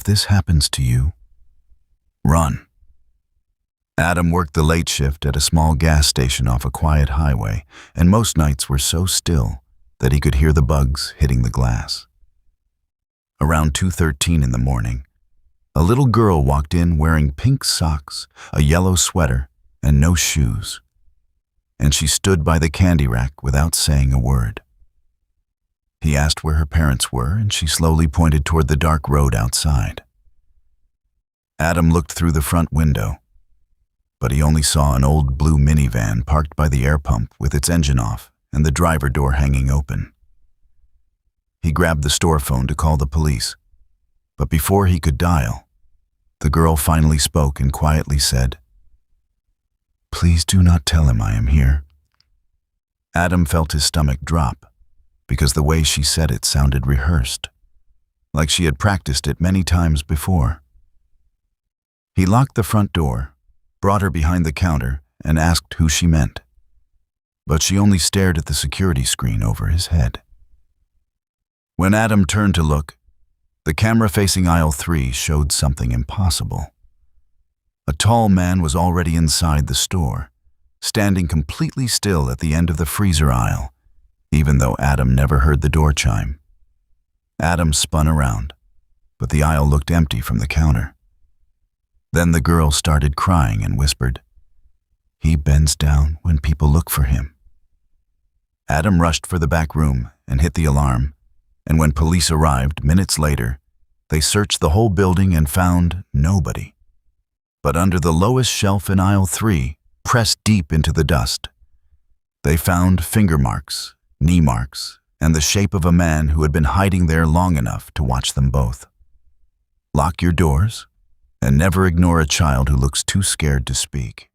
this happens to you, run. Adam worked the late shift at a small gas station off a quiet highway, and most nights were so still that he could hear the bugs hitting the glass. Around 2:13 in the morning, a little girl walked in wearing pink socks, a yellow sweater, and no shoes, and she stood by the candy rack without saying a word. He asked where her parents were, and she slowly pointed toward the dark road outside. Adam looked through the front window, but he only saw an old blue minivan parked by the air pump with its engine off and the driver door hanging open. He grabbed the store phone to call the police, but before he could dial, the girl finally spoke and quietly said, "Please do not tell him I am here." Adam felt his stomach drop because the way she said it sounded rehearsed, like she had practiced it many times before. He locked the front door, brought her behind the counter, and asked who she meant, but she only stared at the security screen over his head. When Adam turned to look, the camera facing aisle 3 showed something impossible. A tall man was already inside the store, standing completely still at the end of the freezer aisle, even though Adam never heard the door chime. Adam spun around, but the aisle looked empty from the counter. Then the girl started crying and whispered, "He bends down when people look for him." Adam rushed for the back room and hit the alarm, and when police arrived minutes later, they searched the whole building and found nobody. But under the lowest shelf in aisle 3, pressed deep into the dust, they found finger marks, knee marks, and the shape of a man who had been hiding there long enough to watch them both. Lock your doors, and never ignore a child who looks too scared to speak.